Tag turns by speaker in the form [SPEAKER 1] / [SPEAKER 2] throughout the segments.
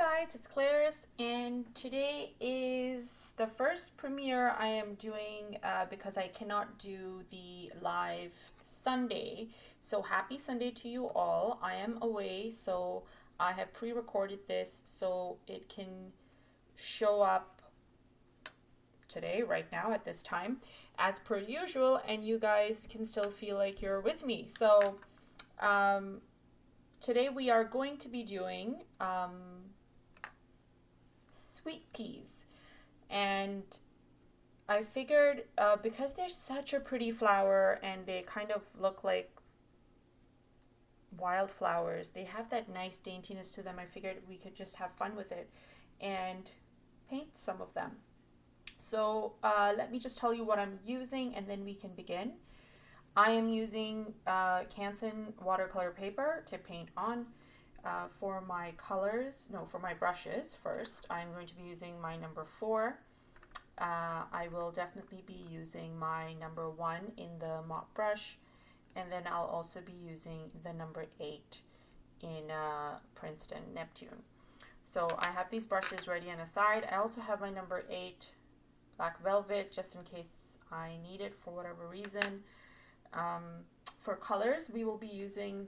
[SPEAKER 1] guys, it's Clarice, and today is the first premiere I am doing because I cannot do the live Sunday. So happy Sunday to you all. I am away, so I have pre-recorded this so it can show up today, right now, at this time, as per usual, and you guys can still feel like you're with me. So, today we are going to be doing sweet peas, and I figured because they're such a pretty flower and they kind of look like wildflowers, they have that nice daintiness to them. I figured we could just have fun with it and paint some of them. So let me just tell you what I'm using and then we can begin. I am using Canson watercolor paper to paint on. For my colors, no, for my brushes first, I'm going to be using my number 4. I will definitely be using my number 1 in the mop brush, and then I'll also be using the number 8 in Princeton Neptune. So I have these brushes ready on a side. I also have my number 8 black velvet just in case I need it for whatever reason. For colors, we will be using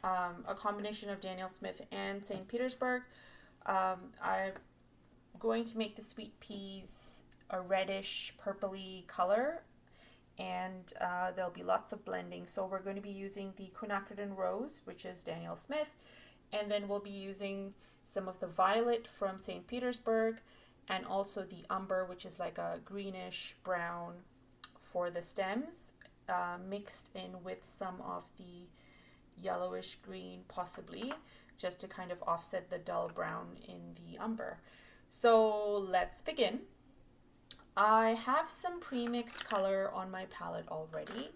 [SPEAKER 1] a combination of Daniel Smith and St. Petersburg. I'm going to make the sweet peas a reddish purpley color, and there'll be lots of blending. So we're going to be using the quinacridone rose, which is Daniel Smith, and then we'll be using some of the violet from St. Petersburg, and also the umber, which is like a greenish brown for the stems, mixed in with some of the yellowish green, possibly, just to kind of offset the dull brown in the umber. So let's begin. I have some pre-mixed color on my palette already,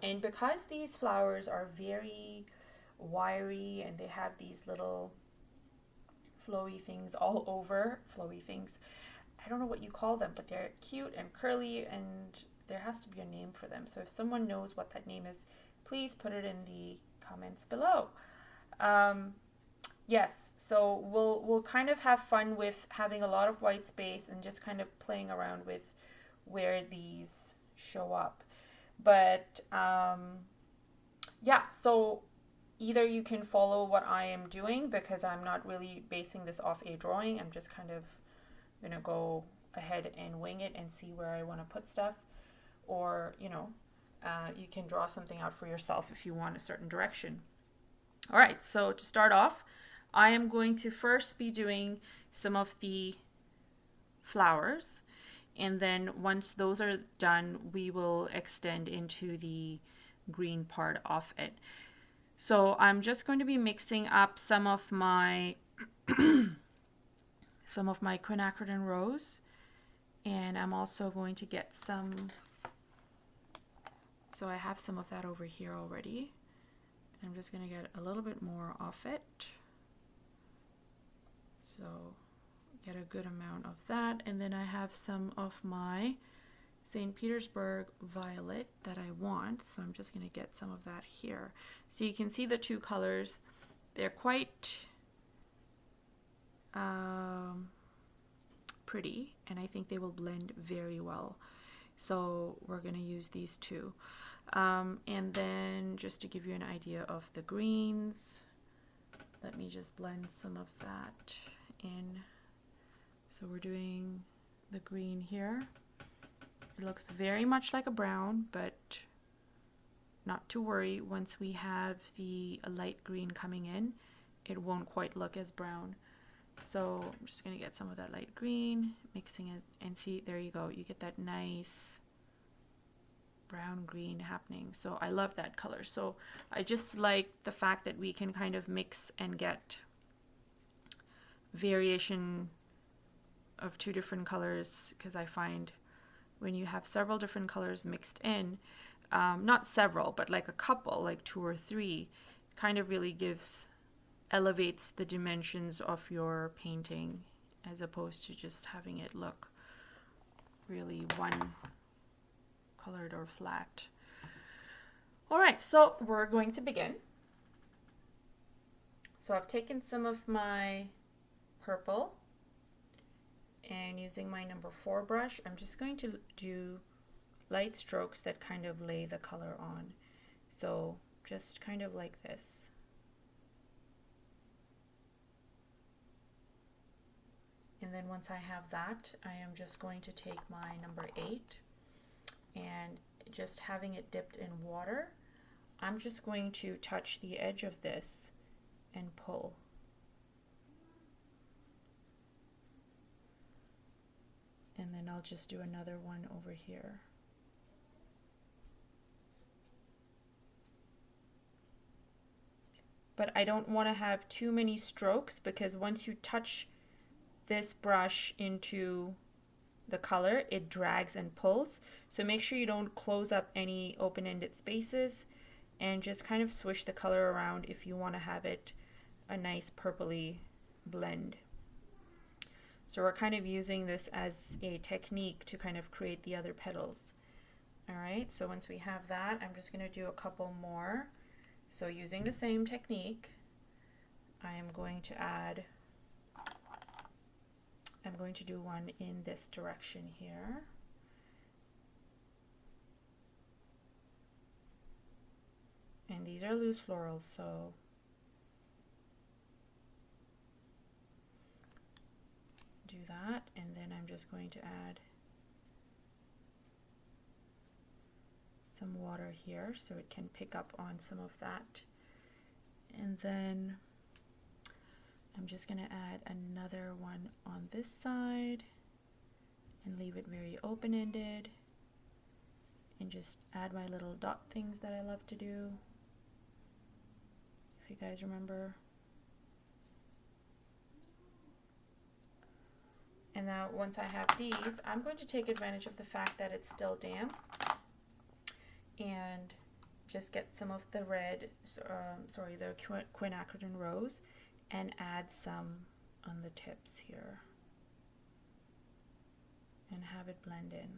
[SPEAKER 1] and because these flowers are very wiry and they have these little flowy things all over, I don't know what you call them, but they're cute and curly, and there has to be a name for them. So if someone knows what that name is, please put it in the comments below. Yes, so we'll kind of have fun with having a lot of white space and just kind of playing around with where these show up. But yeah, so either you can follow what I am doing, because I'm not really basing this off a drawing. I'm just kind of gonna go ahead and wing it and see where I want to put stuff, or you can draw something out for yourself if you want a certain direction. All right, so to start off, I am going to first be doing some of the flowers, and then once those are done, we will extend into the green part of it. So I'm just going to be mixing up some of my quinacridone rose, and I'm also going to get some. So I have some of that over here already. I'm just going to get a little bit more of it. So get a good amount of that. And then I have some of my St. Petersburg violet that I want. So I'm just going to get some of that here. So you can see the two colors. They're quite pretty, and I think they will blend very well. So we're going to use these two. And then just to give you an idea of the greens, let me just blend some of that in. So we're doing the green here. It looks very much like a brown, but not to worry. Once we have the light green coming in, it won't quite look as brown. So I'm just going to get some of that light green, mixing it, and see, there you go. You get that nice brown green happening. So I love that color. So I just like the fact that we can kind of mix and get variation of two different colors, because I find when you have several different colors mixed in, not several, but like a couple, like 2 or 3, kind of really elevates the dimensions of your painting, as opposed to just having it look really one colored or flat. All right, so we're going to begin. So I've taken some of my purple, and using my number 4 brush, I'm just going to do light strokes that kind of lay the color on. So just kind of like this. And then once I have that, I am just going to take my number 8 and just having it dipped in water, I'm just going to touch the edge of this and pull. And then I'll just do another one over here. But I don't want to have too many strokes, because once you touch this brush into the color, it drags and pulls. So make sure you don't close up any open-ended spaces, and just kind of swish the color around if you want to have it a nice purpley blend. So we're kind of using this as a technique to kind of create the other petals. Alright, so once we have that, I'm just going to do a couple more. So using the same technique, I am going to add, I'm going to do one in this direction here. And these are loose florals, so do that, and then I'm just going to add some water here so it can pick up on some of that. And then I'm just going to add another one on this side and leave it very open-ended, and just add my little dot things that I love to do, if you guys remember. And now once I have these, I'm going to take advantage of the fact that it's still damp and just get some of the red, the quinacridone rose, and add some on the tips here and have it blend in.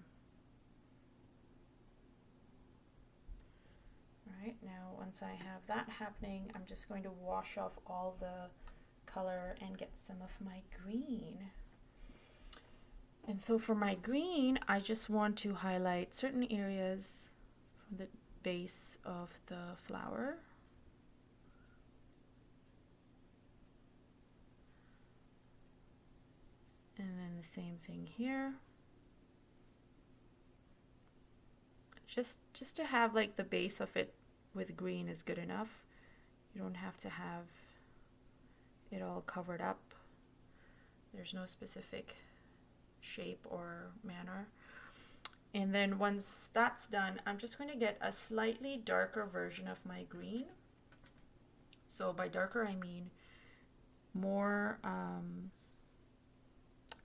[SPEAKER 1] Alright, now once I have that happening, I'm just going to wash off all the color and get some of my green. And so for my green, I just want to highlight certain areas from the base of the flower. And then the same thing here. Just to have like the base of it with green is good enough. You don't have to have it all covered up. There's no specific shape or manner. And then once that's done, I'm just going to get a slightly darker version of my green. So by darker, I mean more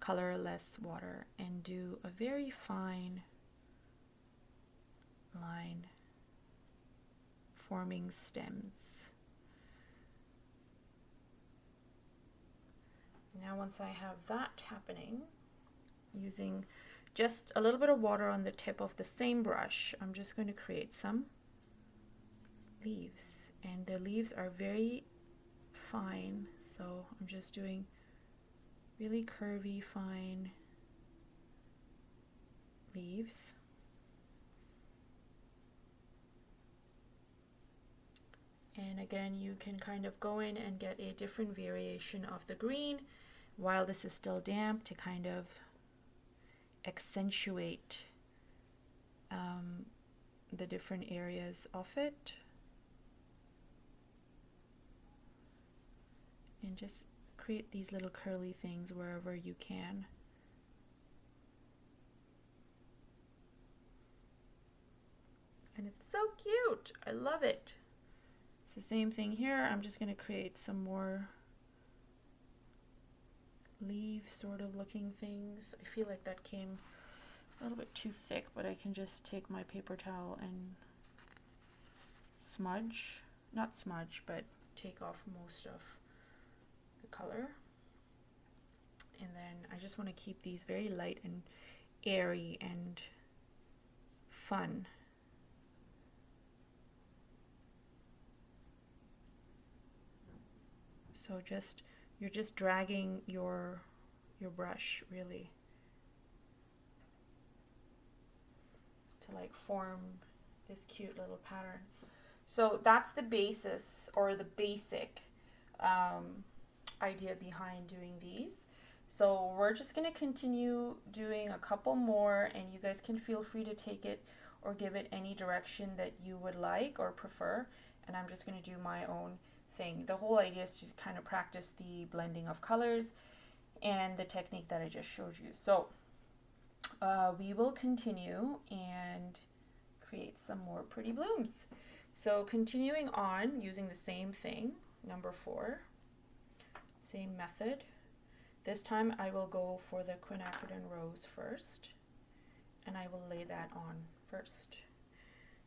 [SPEAKER 1] color, less water, and do a very fine line forming stems. Now once I have that happening, using just a little bit of water on the tip of the same brush, I'm just going to create some leaves, and the leaves are very fine, so I'm just doing really curvy, fine leaves. And again, you can kind of go in and get a different variation of the green while this is still damp to kind of accentuate the different areas of it. And just create these little curly things wherever you can. And it's so cute. I love it. It's the same thing here. I'm just going to create some more leaf sort of looking things. I feel like that came a little bit too thick, but I can just take my paper towel and smudge, not smudge, but take off most of the color. And then I just want to keep these very light and airy and fun. So you're just dragging your brush really to like form this cute little pattern. So that's the basis, or the basic idea behind doing these. So we're just going to continue doing a couple more, and you guys can feel free to take it or give it any direction that you would like or prefer. And I'm just going to do my own thing. The whole idea is to kind of practice the blending of colors and the technique that I just showed you. So we will continue and create some more pretty blooms. So continuing on using the same thing, number 4, same method. This time I will go for the quinacridone rose first, and I will lay that on first.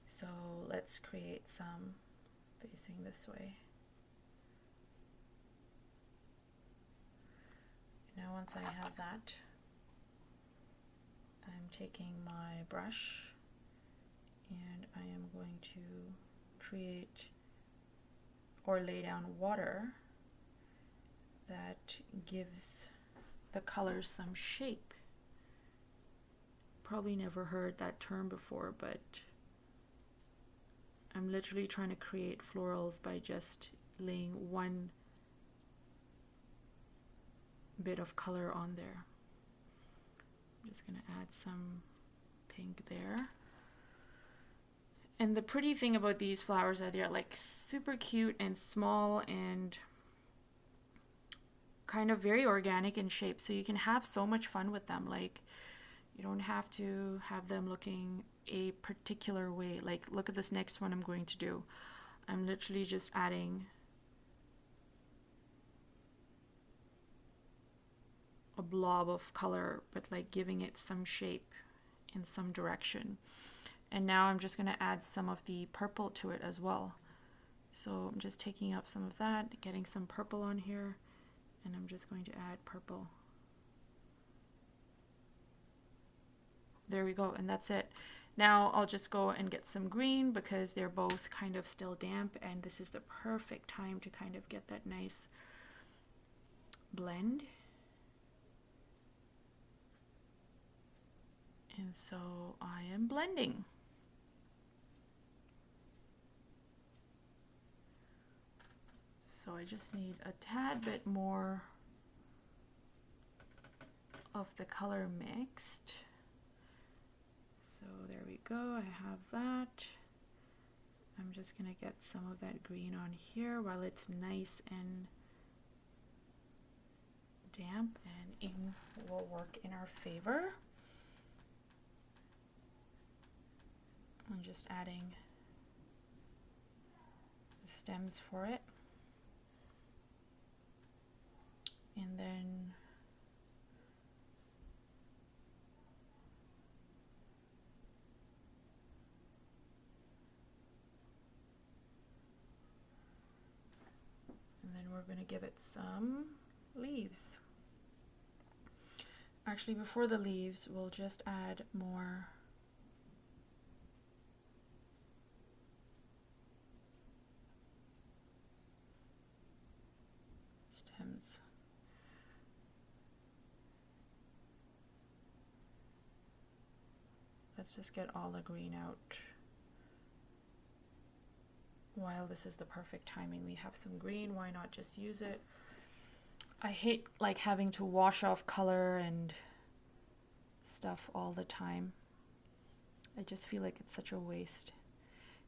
[SPEAKER 1] So let's create some facing this way. Now once I have that, I'm taking my brush and I am going to create or lay down water that gives the colors some shape. Probably never heard that term before, but I'm literally trying to create florals by just laying one bit of color on there. I'm just going to add some pink there. And the pretty thing about these flowers are they're like super cute and small and kind of very organic in shape, so you can have so much fun with them. Like, you don't have to have them looking a particular way. Like, look at this next one I'm going to do. I'm literally just adding a blob of color, but like giving it some shape in some direction. And now I'm just going to add some of the purple to it as well. So I'm just taking up some of that, getting some purple on here, and I'm just going to add purple. There we go, and that's it. Now I'll just go and get some green because they're both kind of still damp, and this is the perfect time to kind of get that nice blend. And so I am blending. So I just need a tad bit more of the color mixed. So there we go, I have that. I'm just gonna get some of that green on here while it's nice and damp, and ink will work in our favor. I'm just adding the stems for it. And then we're going to give it some leaves. Actually, before the leaves, we'll just add more stems. Let's just get all the green out while this is the perfect timing. We have some green, why not just use it? I hate like having to wash off color and stuff all the time. I just feel like it's such a waste.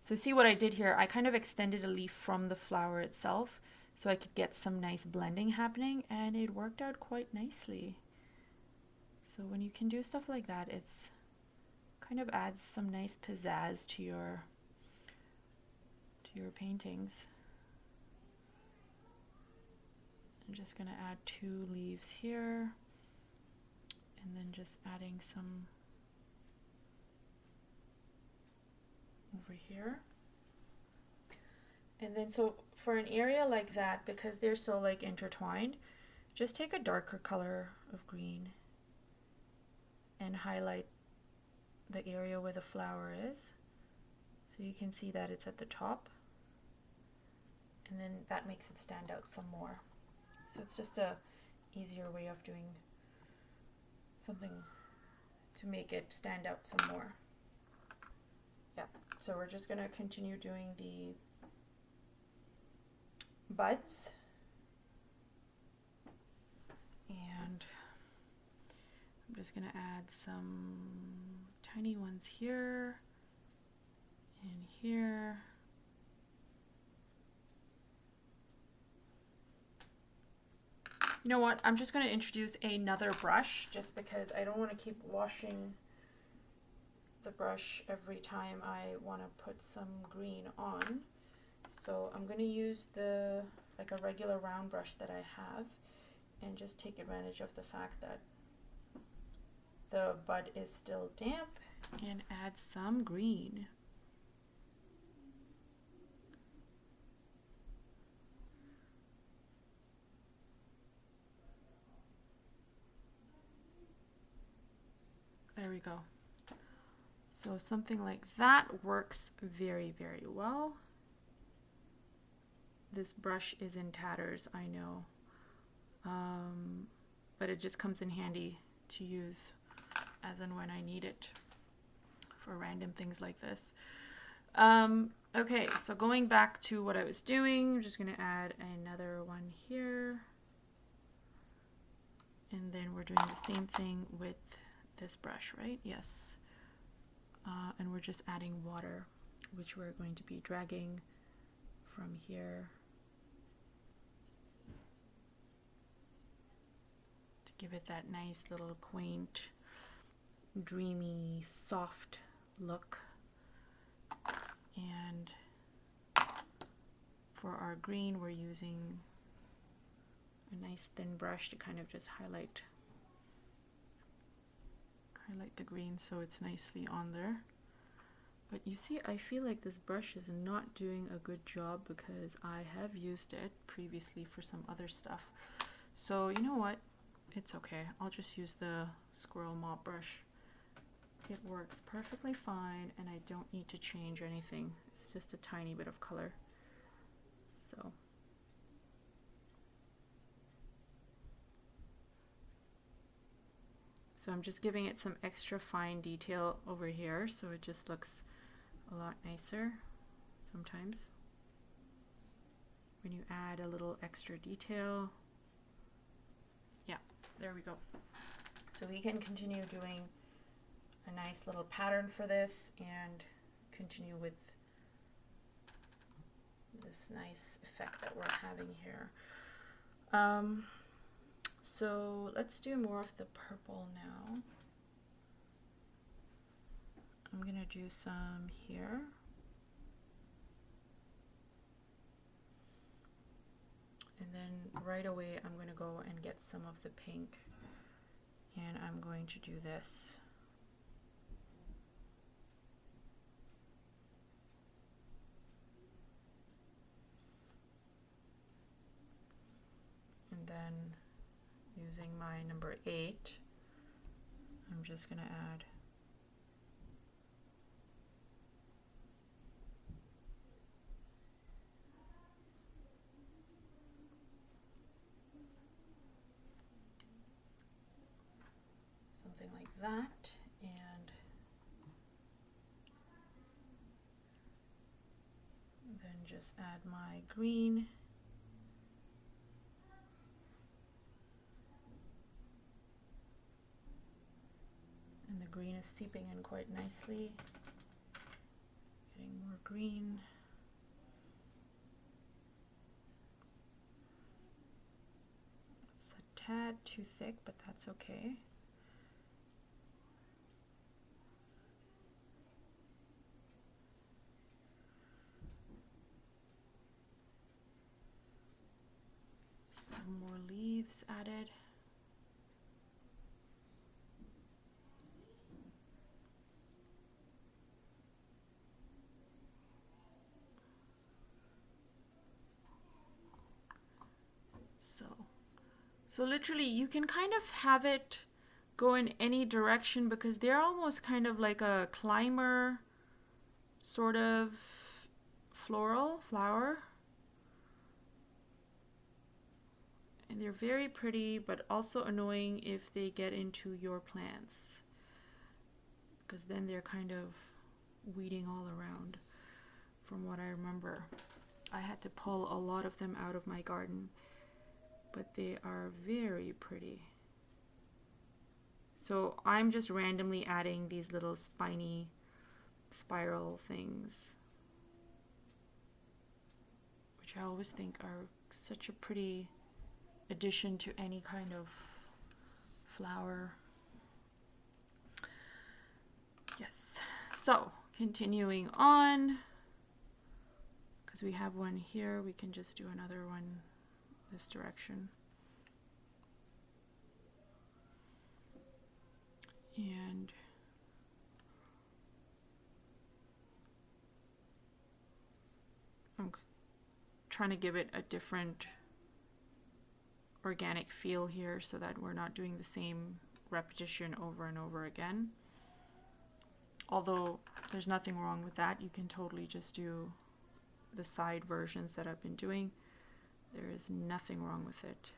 [SPEAKER 1] So see what I did here? I kind of extended a leaf from the flower itself so I could get some nice blending happening, and it worked out quite nicely. So when you can do stuff like that, it's kind of adds some nice pizzazz to your paintings. I'm just going to add 2 leaves here, and then just adding some over here. And then so for an area like that, because they're so like intertwined, just take a darker color of green and highlight the area where the flower is, so you can see that it's at the top, and then that makes it stand out some more. So it's just a easier way of doing something to make it stand out some more. Yeah, so we're just going to continue doing the buds. And I'm just going to add some tiny ones here and here. You know what? I'm just going to introduce another brush just because I don't want to keep washing the brush every time I want to put some green on. So I'm going to use like a regular round brush that I have and just take advantage of the fact that the bud is still damp and add some green. There we go. So something like that works very, very well. This brush is in tatters, I know, but it just comes in handy to use as and when I need it for random things like this. Okay, so going back to what I was doing, I'm just going to add another one here. And then we're doing the same thing with this brush, right? Yes. And we're just adding water, which we're going to be dragging from here to give it that nice little quaint, dreamy, soft look. And for our green, we're using a nice thin brush to kind of just highlight the green so it's nicely on there. But you see, I feel like this brush is not doing a good job because I have used it previously for some other stuff. So you know what? It's okay. I'll just use the Squirrel mop brush. It works perfectly fine and I don't need to change anything. It's just a tiny bit of color. So I'm just giving it some extra fine detail over here so it just looks a lot nicer sometimes when you add a little extra detail. Yeah, there we go. So we can continue doing a nice little pattern for this and continue with this nice effect that we're having here. So let's do more of the purple now. I'm gonna do some here. And then right away I'm gonna go and get some of the pink and I'm going to do this. And then using my number 8, I'm just going to add something like that, and then just add my green. And the green is seeping in quite nicely. Getting more green. It's a tad too thick, but that's okay. Some more leaves added. So literally you can kind of have it go in any direction because they're almost kind of like a climber sort of flower. And they're very pretty, but also annoying if they get into your plants, because then they're kind of weeding all around. From what I remember, I had to pull a lot of them out of my garden, but they are very pretty. So I'm just randomly adding these little spiny spiral things, which I always think are such a pretty addition to any kind of flower. Yes. So continuing on, because we have one here, we can just do another one this direction. And I'm trying to give it a different organic feel here so that we're not doing the same repetition over and over again. Although there's nothing wrong with that. You can totally just do the side versions that I've been doing. There is nothing wrong with it.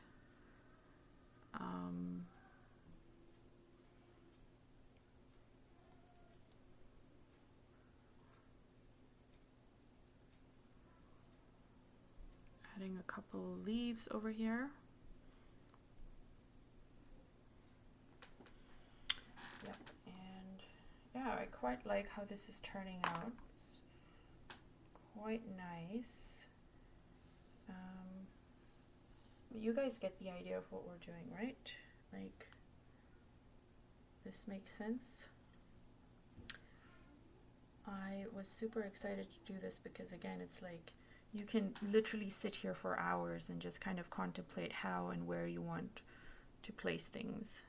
[SPEAKER 1] Adding a couple leaves over here. Yep, and yeah, I quite like how this is turning out. It's quite nice. You guys get the idea of what we're doing, right? Like, this makes sense. I was super excited to do this because, again, it's like you can literally sit here for hours and just kind of contemplate how and where you want to place things,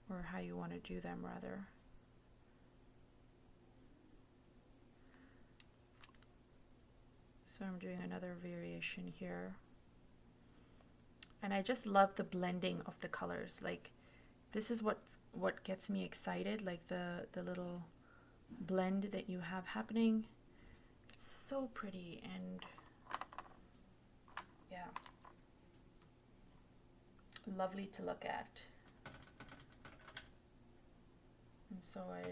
[SPEAKER 1] or how you want to do them, rather. So I'm doing another variation here. And I just love the blending of the colors. Like, this is what gets me excited, like the little blend that you have happening. It's so pretty, and yeah, lovely to look at. And so I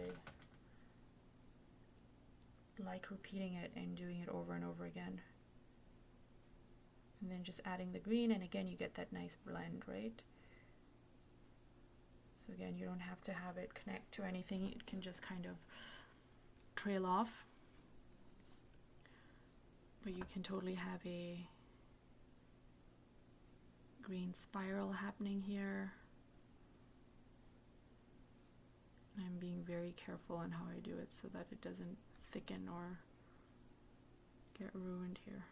[SPEAKER 1] like repeating it and doing it over and over again. And then just adding the green, and again you get that nice blend, right? So again, you don't have to have it connect to anything. It can just kind of trail off. But you can totally have a green spiral happening here. I'm being very careful on how I do it so that it doesn't thicken or get ruined here.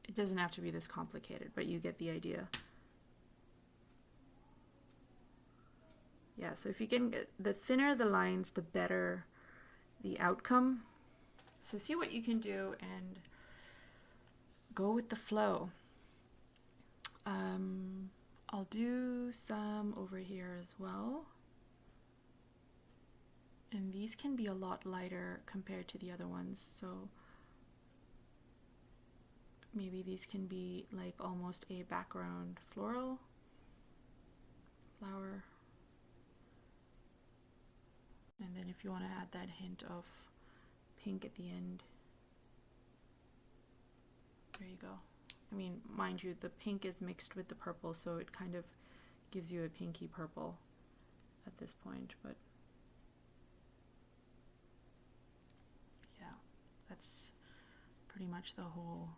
[SPEAKER 1] It doesn't have to be this complicated, but you get the idea. Yeah, so if you can get, the thinner the lines, the better the outcome. So see what you can do and go with the flow. I'll do some over here as well. And these can be a lot lighter compared to the other ones, so maybe these can be like almost a background floral flower. And then if you want to add that hint of pink at the end, there you go. I mean, mind you, the pink is mixed with the purple, so it kind of gives you a pinky purple at this point, but yeah, that's pretty much the whole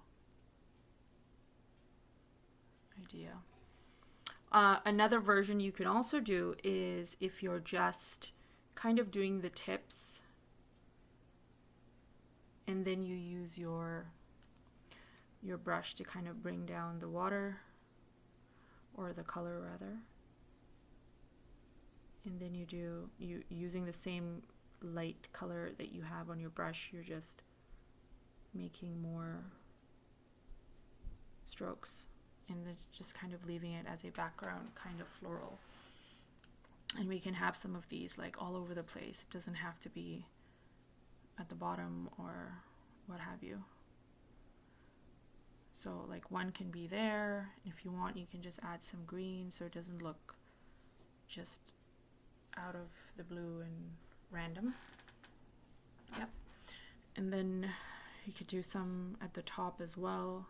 [SPEAKER 1] idea. Another version you can also do is if you're just kind of doing the tips and then you use your brush to kind of bring down the water, or the color rather, and then you using the same light color that you have on your brush, you're just making more strokes and just kind of leaving it as a background kind of floral. And we can have some of these like all over the place. It doesn't have to be at the bottom or what have you. So like one can be there. If you want, you can just add some green so it doesn't look just out of the blue and random. Yep. And then you could do some at the top as well.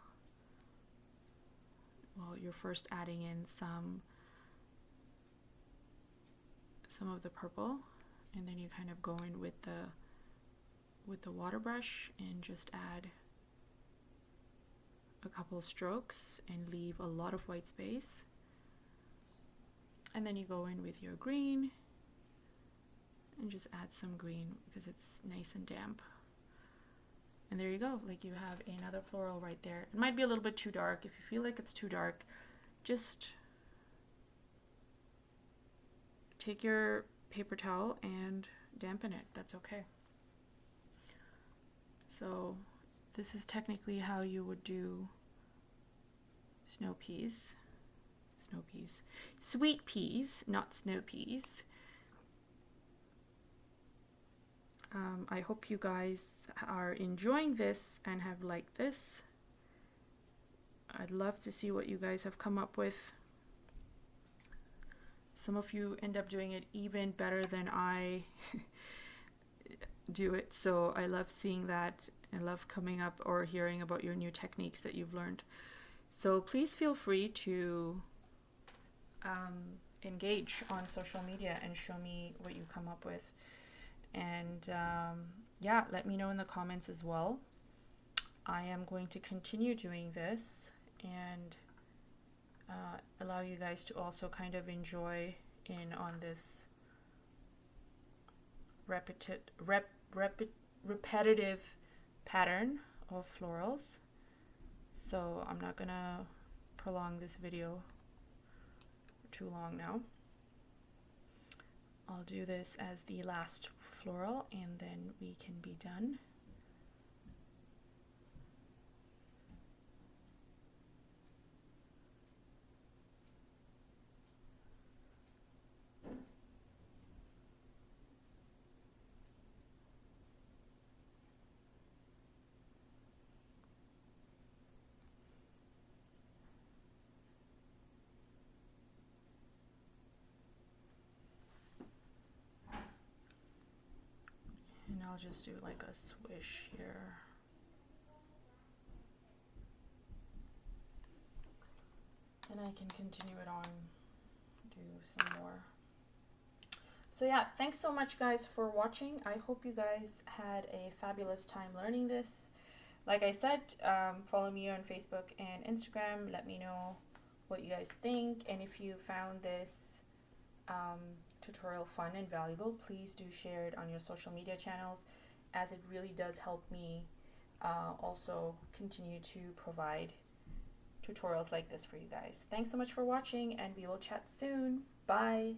[SPEAKER 1] Well, you're first adding in some of the purple, and then you kind of go in with the water brush and just add a couple strokes and leave a lot of white space. And then you go in with your green and just add some green because it's nice and damp. And there you go, like you have another floral right there. It might be a little bit too dark. If you feel like it's too dark, just take your paper towel and dampen it. That's okay. So this is technically how you would do sweet peas, not snow peas. I hope you guys are enjoying this and have liked this. I'd love to see what you guys have come up with. Some of you end up doing it even better than I do it, so I love seeing that. I love coming up or hearing about your new techniques that you've learned. So please feel free to engage on social media and show me what you come up with. And yeah, let me know in the comments as well. I am going to continue doing this and allow you guys to also kind of enjoy in on this repetitive pattern of florals. So I'm not gonna prolong this video too long now. I'll do this as the last floral and then we can be done. And I'll just do like a swish here. And I can continue it on, do some more. So yeah, thanks so much guys for watching. I hope you guys had a fabulous time learning this. Like I said, follow me on Facebook and Instagram. Let me know what you guys think. And if you found this tutorial fun and valuable, please do share it on your social media channels, as it really does help me also continue to provide tutorials like this for you guys. Thanks so much for watching, and we will chat soon. Bye.